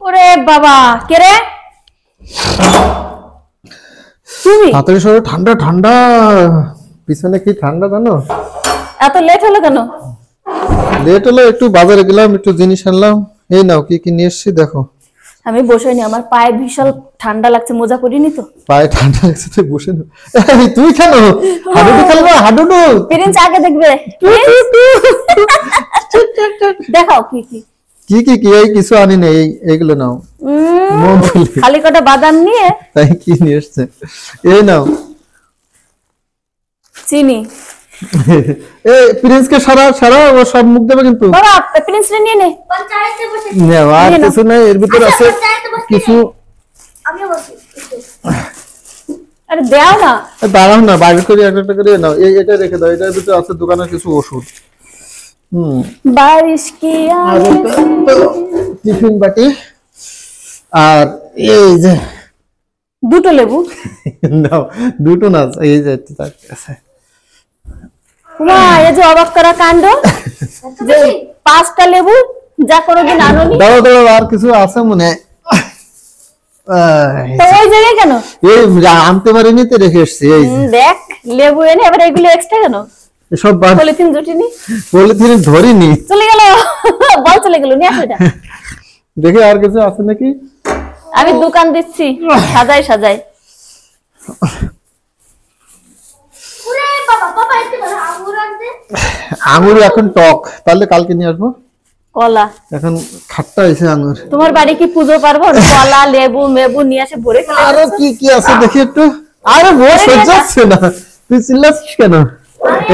ওরে বাবা, কে রে তুমি? তাড়াতাড়ি সরো, ঠান্ডা ঠান্ডা। পিছনে কি ঠান্ডা জানো? এত লেট হলো কেন? লেট হলো একটু, বাজারে গেলাম, একটু জিনিস আনলাম। এই নাও কি কি নিয়ে এসেছি দেখো। আমি বসেনি, আমার পায়ে বিশাল ঠান্ডা লাগছে, মোজা পরিনি তো। পায়ে ঠান্ডা লাগছে তুই বসে না। এই তুই কেন হাডুডু খেলবা? হাডুডু প্রিন্স আগে দেখবে। দেখাও কি কি কি কি কি এই কিছু আনি না, এইগুলো নাও। খালি কটা বাদাম নিয়ে তাই কি নিয়ে এসছে? এই নাও চিনি। এই প্রিন্সকে সারা সারা, ও সব মুখ দেবে কিন্তু। বাবা প্রিন্স রে নিয়ে নে। আর কিছু নাই এর ভিতর, আছে কিছু। আরে দাও না। দাঁড়াও না, বাইরে করে একটা করে নাও। এটা রেখে দাও, এটার ভিতরে আছে দোকানের কিছু ওষুধ। বারিশ কি টিফিন বাটি, আর এই যে দুটো লেবু। নাও, দুটো না, এই যে আছে। মা এই যে অবাক করা কাণ্ড, যে 5টা লেবু যা কোনোদিন আনোনি। দাও দাও, আর কিছু আছে মনে হয়। তো ওই জায়গায় কেন? এই আনতে পারিনি তো, রেখে এসছি। এই দেখ লেবু এনে আবার এগুলো এক্সট্রা কেন? সব পলিথিন জুটিনি, পলিথিন ধরিনি, চলে গেল। বল চলে গেল, নিয়ে আসো এটা। দেখে আর কিছু আছে নাকি। আমি দোকান দিচ্ছি, সাজাই সাজাই। আঙুর এখন টক, তাহলে কালকে নিয়ে আসবো। কলা এখন খাট্টা হয়েছে আঙুর। তোমার বাড়ি কি পুজো পারবো? কলা লেবু মেবু নিয়ে আসে ভরে ফেলে। আরো কি কি আছে দেখি একটু। আরে বউ সহ্য হচ্ছে না, তুই চিল্লাচ্ছিস কেন?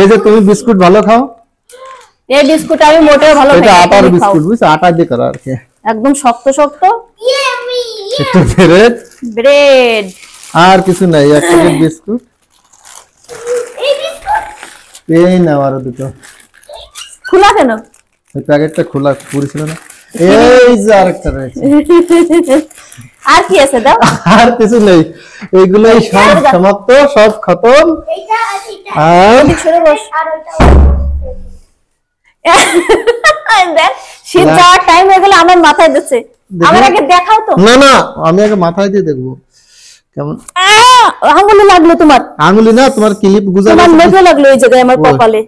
এই যে তুমি বিস্কুট ভালো খাও। এই বিস্কুট আমি মোটেও ভালো খাই এটা না, আটার তুমি খাও। বিস্কুট, বুঝছো, আটা দিয়ে করা আর কি। একদম শক্ত শক্ত একটু ব্রেড, ব্রেড। আর কিছু নাই, এক প্যাকেট বিস্কুট। এই নাও আরো দুটো। খোলা কেন? ওই প্যাকেটটা খোলা পুরি ছিল না। এই যে আরেকটা রয়েছে। আর কি আছে দাও? আর কিছু নেই, এইগুলোই সব সমাপ্ত, সব খতম। আর সরে বস। দেখ শীত যাওয়ার টাইম হয়ে গেলে আমার মাথায় দিচ্ছে। আমার আগে দেখাও তো। না না, আমি আগে মাথায় দিয়ে দেখবো কেমন। আঙুলে লাগলো তোমার? আঙুলি না, তোমার ক্লিপ গুজা তোমার মেঘে লাগলো এই জায়গায়, আমার কপালে।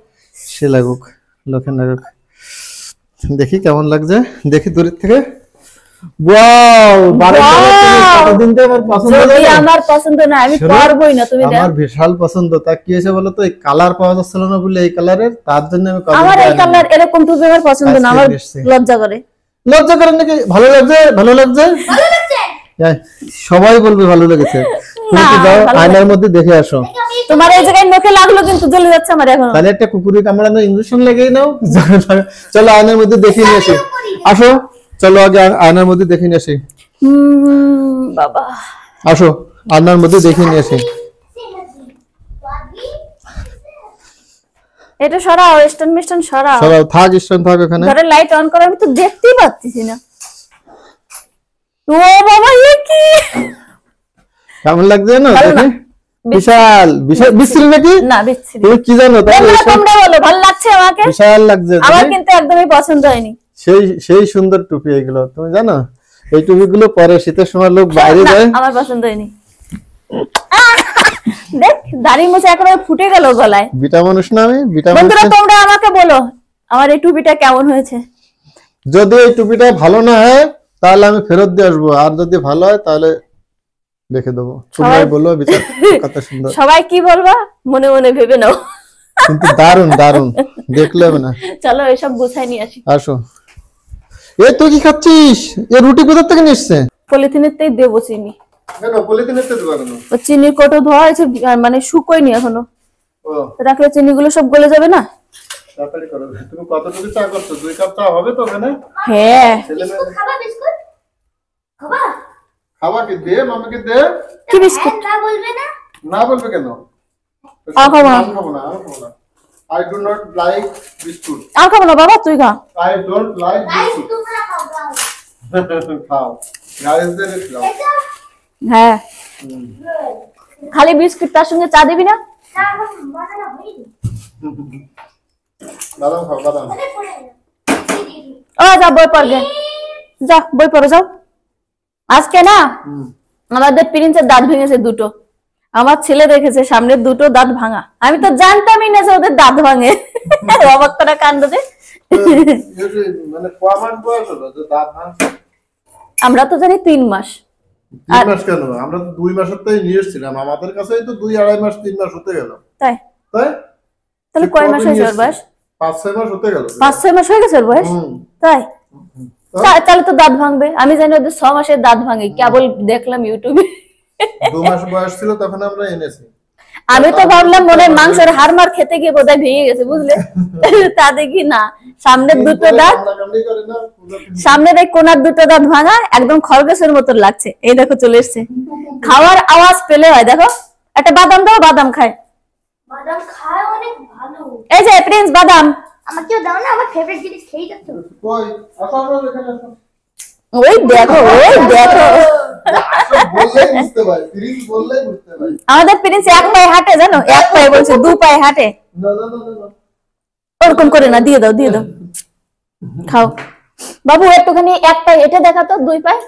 সে লাগুক, লোকে লাগুক। দেখি কেমন লাগছে, দেখি দূরের থেকে। ওয়াও, কতদিন তো আমার পছন্দ। যদি আমার পছন্দ না, আমি পারবোই না। তুমি দেখো আমার বিশাল পছন্দ। তা কি হয়েছে বলো তো, এই কালার পাওয়া যাচ্ছিল না বলে, এই কালারের, তার জন্য আমি আমার এই কালার এরকম টুপি আমার পছন্দ না, আমার লজ্জা করে। লজ্জা করে নাকি? ভালো লাগছে, ভালো লাগছে, ভালো লাগছে। সবাই বলবে ভালো লেগেছে। তুমি তো যাও আয়নার মধ্যে দেখে আসো। তোমার এই জায়গায় নখে লাগলো কিন্তু জ্বলে যাচ্ছে আমার এখন। তাহলে একটা কুকুরের কামড়ানো ইনজেকশন লাগিয়ে নাও। চলো আয়নার মধ্যে দেখে নিয়ে আসি। আসো, চলো আগে আয়নার মধ্যে দেখে নিয়ে আসি। বাবা আসো, আয়নার মধ্যে দেখে নিয়ে আসি। এটা সরাও, স্ট্যান্ড মিস্ট্যান্ড সরাও। সরাও, থাক স্ট্যান্ড থাক ওখানে। ঘরে লাইট অন করে, আমি তো দেখতেই পাচ্ছি না। ও বাবা, এ কি? কেমন লাগছে না দেখে? বিশাল বিশাল বিশ্রী নাকি? না বিশ্রী। তুমি কি জানো? তোমরা বলো ভালো লাগছে আমাকে? বিশাল লাগছে। আমার কিন্তু একদমই পছন্দ হয়নি। সেই সেই সুন্দর টুপি এগুলো, তুমি জানো? এই টুপিগুলো পরে শীতের সময় লোক বাইরে যায়। আমার পছন্দ হয়নি। দেখ দাড়ি মোছা একেবারে ফুটে গেল গলায়। বিটা মানুষ না আমি, বিটা মানুষ। বন্ধুরা তোমরা আমাকে বলো আমার এই টুপিটা কেমন হয়েছে। যদি এই টুপিটা ভালো না হয় তাহলে আমি ফেরত দিয়ে আসবো, আর যদি ভালো হয় তাহলে রেখে দেবো। সবাই বলবো বিচার কত সুন্দর। সবাই কি বলবা মনে মনে ভেবে নাও। কিন্তু দারুন দারুন, দেখলে হবে না। চলো এসব গুছাই নিয়ে আসি। আসো। এ তুই কি খাচ্ছিস? এ রুটি কোথা থেকে নিয়ে এসছে? পলিথিনেতেই দেবো চিনি। কেন পলিথিনেতে দেবো কেন? ও চিনির কৌটো ধোয়া হয়েছে, মানে শুকোয়নি এখনো। ও রাখলে চিনিগুলো সব গলে যাবে না। তাড়াতাড়ি করো। তুমি কতটুকু চা করছো? 2 কাপ চা হবে তো ওখানে? হ্যাঁ। খাবা বিস্কুট? খাবা? খাওয়া কি দে, মামাকে দে। কি বিস্কুট? না বলবে না? না বলবে কেন? খাবো না। আমি খাবো না, আমি খাবো না। I do not like biscuit. আর খাবো না বাবা, তুই খা। I don't like guys biscuit. তোমরা খাও গাও। খাও। গাইসদের খাও। এটা হ্যাঁ খালি বিস্কুট, তার সঙ্গে চা দিবি না? না এখন বানানো হয়নি। বাদাম খাও বাদাম। আরে পড়ে গেল। ও যা বই পড়বে, যাও বই পড়ো যাও। আজকে না আমাদের প্রিন্সের দাঁত ভেঙেছে দুটো। আমার ছেলে দেখেছে সামনের দুটো দাঁত ভাঙা, আমি তো জানতামই না যে ওদের দাঁত ভাঙে। অবাক করা কাণ্ড রে। মানে কয় মাস বয়স হলো যে দাঁত ভাঙছে? আমরা তো জানি 3 মাস। 3 মাস কেন, আমরা তো 2 মাসের তাই নিয়ে এসেছিলাম, আমাদের কাছেই তো 2-2.5 মাস 3 মাস হতে গেল। তাই তাই তাহলে কয় মাস হয়েছে ওর বয়স? 5-6 মাস হতে গেল। 5-6 মাস হয়ে গেছে ওর বয়স। তাই তাহলে তো দাঁত ভাঙবে। আমি জানি ওদের 6 মাসের দাঁত ভাঙে, কেবল দেখলাম ইউটিউবে। 2 মাস বয়স ছিল তখন আমরা এনেছি। আমি তো ভাবলাম মনে হয় মাংসের হাড় মার খেতে গিয়ে বোধহয় ভেঙে গেছে, বুঝলে। তা দেখি না, সামনের দুটো দাঁত, সামনের এই কোনার দুটো দাঁত ভাঙা, একদম খরগোশের মতো লাগছে। এই দেখো চলে এসছে, খাওয়ার আওয়াজ পেলে হয়। দেখো একটা বাদাম দাও, বাদাম খায়। বাদাম খায় অনেক ভালো। এই যে প্রিন্স বাদাম, আমাকেও দাও না, আমার ফেভারিট জিনিস খেয়ে যাচ্ছ। কই আসো আমরা এখানে আসো। ওই দেখো ওই দেখো। বললেই বুঝতে পারি, প্রিন্স বললেই বুঝতে পারি। আমাদের প্রিন্স এক পায়ে হাঁটে, জানো, এক পায়ে বলছে 2 পায়ে হাঁটে। না না না না, ওরকম করে না, দিয়ে দাও দিয়ে দাও, খাও বাবু। একটুখানি এক পায়ে হেঁটে দেখা তো, 2 পায়ে।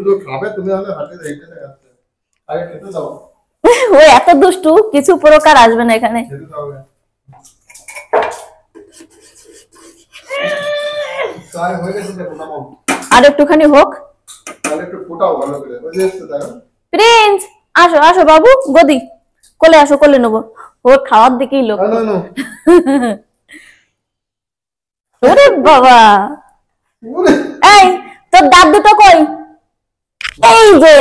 তো খাবে তুমি, হলে হাঁটে দেখতে দেখাচ্ছে। আগে খেতে দাও, ও এত দুষ্টু, কিছু প্রকার আসবে না এখানে। খেতে দাও। তাই হয়ে গেছে, দেখো নামাও। আর একটুখানি হোক। তাহলে একটু ফোটাও ভালো করে, ওই যে এসছে দেখো। প্রিন্স আসো আসো বাবু, গদি কোলে আসো, কোলে নেবো। ওর খাওয়ার দিকেই লোক। না না ওরে বাবা, ওরে এই তোর দাঁত দুটো কই? এই যে।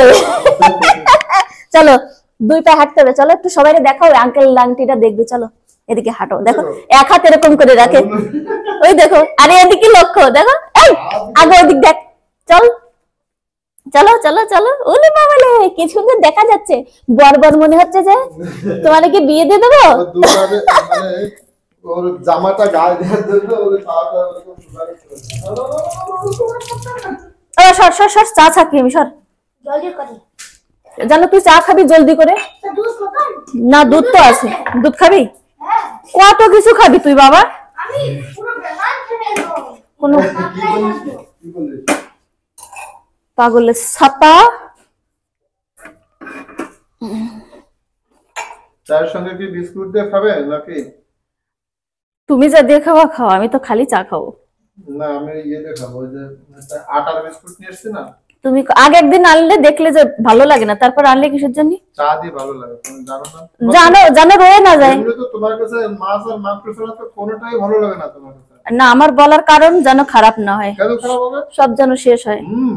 চলো 2 পায়ে হাঁটতে হবে, চলো একটু সবাই দেখাও, আঙ্কেল আন্টিটা দেখবে। চলো এদিকে হাঁটো, দেখো এক হাত এরকম করে রাখে, ওই দেখো। আরে এদিকে লক্ষ্য, দেখো। এই আগে ওইদিক দেখ, চল চলো চলো চলো। ওলে বাবালে কি সুন্দর দেখা যাচ্ছে। বর মনে হচ্ছে যে তোমার কি বিয়ে দিয়ে দেবো। দুবারে মানে ওর জামাটা গায়ে দেওয়ার জন্য ওর খাওয়াটা এরকম সুন্দর করে। ও সর সর সর, চা খাবি আমি, সর। জলদি করে। জানো তুই চা খাবি জলদি করে? তা দুধ কোথায়? না দুধ তো আছে, দুধ খাবি? হ্যাঁ, কত কিছু খাবি তুই বাবা। আমি পুরো ব্রান্ড খেয়ে এলো। কোনো কি বলে পাগলের ছাতা। চায়ের সঙ্গে কি বিস্কুট দিয়ে খাবে নাকি? তুমি যা দিয়ে খাওয়া খাও, আমি তো খালি চা খাবো। না আমি ইয়ে দিয়ে খাবো, ওই যে আটার বিস্কুট নিয়ে এসছি না। তুমি আগের দিন আনলে, দেখলে যে ভালো লাগে না, তারপর আনলে কিসের জন্য? চা দিয়ে ভালো লাগে, তুমি জানো না? জানো জানো, রয়ে না যায়। এমনি তো তোমার কাছে মাছ আর মাংস ছাড়া তো কোনোটাই ভালো লাগে না তোমার কাছে। না, আমার বলার কারণ যেন খারাপ না হয়, কেন খারাপ হবে? সব যেন শেষ হয়। হুম,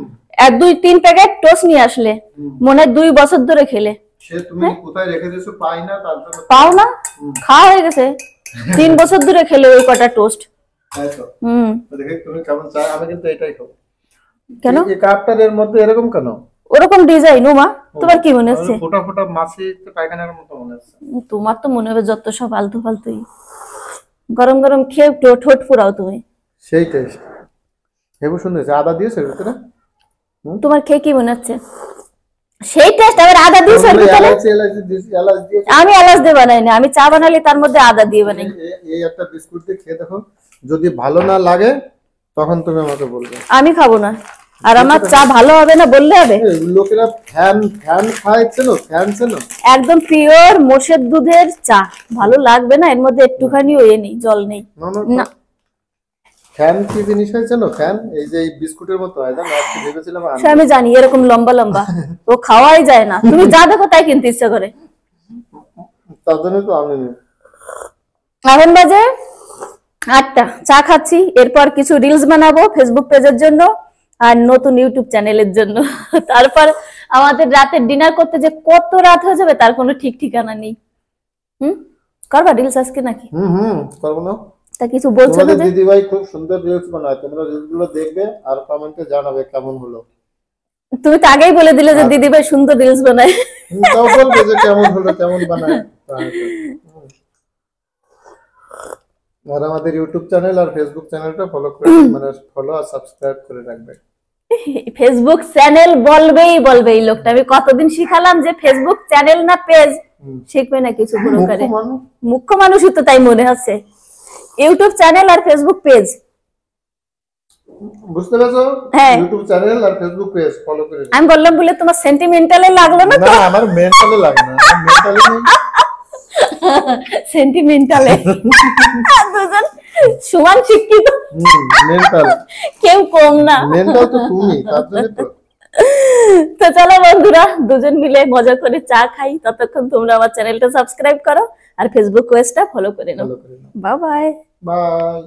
2-3 প্যাকেট টোস্ট নিয়ে আসলে মনে হয় 2 বছর ধরে খেলে। সে তুমি কোথায় রেখে দিয়েছো পাই না, তার জন্য। পাও না, খাওয়া হয়ে গেছে। 3 বছর ধরে খেলে ওই কটা টোস্ট। তাই তো। হুম। দেখি তুমি কেমন চা, আমি কিন্তু এটাই খাবো। কেন এই কাপটার এর মধ্যে এরকম কেন? ওরকম ডিজাইন? ওমা, তোমার কি মনে হচ্ছে? ফোটা ফোটা মাছি পায়খানার মতো মনে হচ্ছে। তোমার তো মনে হবে যত সব আলতু ফালতুই। গরম গরম খেয়ে ঠোঁট ফুরাও তুমি। সেই টেস্ট হেবু সুন্দর, আদা দিয়েছে ভিতরে? তোমার খেয়ে কি মনে হচ্ছে? সেই টেস্ট আবার আদা দিয়েছে ওর ভিতরে? আমি এলাচ দিয়ে বানাই না, আমি চা বানালে তার মধ্যে আদা দিয়ে বানাই। এই একটা বিস্কুট দিয়ে খেয়ে দেখো, যদি ভালো না লাগে তখন তুমি আমাকে বলবে। আমি খাবো না, আর আমার চা ভালো হবে না বললে হবে? লোকেরা ফ্যান ফ্যান খাইছে না, ফ্যান ছিল একদম পিওর মোষের দুধের চা, ভালো লাগবে না? এর মধ্যে একটুখানি ওয়ে নেই, জল নেই। না, ফ্যান কি জিনিস হয়েছে না? ফ্যান এই যে এই বিস্কুটের মতো হয়, জানো? আজকে ভেবেছিলাম সে আমি জানি, এরকম লম্বা লম্বা, ও খাওয়াই যায় না। তুমি যা দেখো তাই কিনতে ইচ্ছা করে। তার জন্য তো আমি এখন বাজে 8টা, চা খাচ্ছি। এরপর কিছু রিলস বানাবো ফেসবুক পেজের জন্য আর নতুন ইউটিউব চ্যানেলের জন্য। তারপর আমাদের রাতের ডিনার করতে যে কত রাত হয়ে যাবে তার কোনো ঠিক ঠিকানা নেই। করবা রিলস আজকে নাকি? করবো না। তা কিছু বলছো না যে? দিদি ভাই খুব সুন্দর রিলস বানায়, তোমরা রিলস গুলো দেখবে আর কমেন্টে জানাবে কেমন হলো। তুমি তো আগেই বলে দিলে যে দিদি ভাই সুন্দর রিলস বানায়। তাও বলবে যে কেমন হলো, কেমন বানায়। আর আমাদের ইউটিউব চ্যানেল আর ফেসবুক চ্যানেলটা ফলো করে, মানে ফলো আর সাবস্ক্রাইব করে রাখবে। ফেসবুক চ্যানেল বলবেই বলবে এই লোকটা। আমি কতদিন শিখালাম যে ফেসবুক চ্যানেল না পেজ, শিখবে না কিছু পুরো করে। মুখ্য মানুষই তো তাই মনে হচ্ছে। ইউটিউব চ্যানেল আর ফেসবুক পেজ। বুঝতে পেরেছো? হ্যাঁ। ইউটিউব চ্যানেল আর ফেসবুক পেজ ফলো করে দিও। আমি বললাম বলে তোমার সেন্টিমেন্টালে লাগলো না তো? না আমার মেন্টালি লাগে না, মেন্টালি সেন্টিমেন্টালে দুজন সমান শিক্ষিত, মেন্টাল, কেউ কম না। মেন্টাল তো তুমি, তার জন্য তো। তো চলো বন্ধুরা, দুজন মিলে মজা করে চা খাই, ততক্ষণ তোমরা আমার চ্যানেলটা সাবস্ক্রাইব করো আর ফেসবুক পেজটা ফলো করে নাও। ফলো করে নাও। Bye bye. বাই।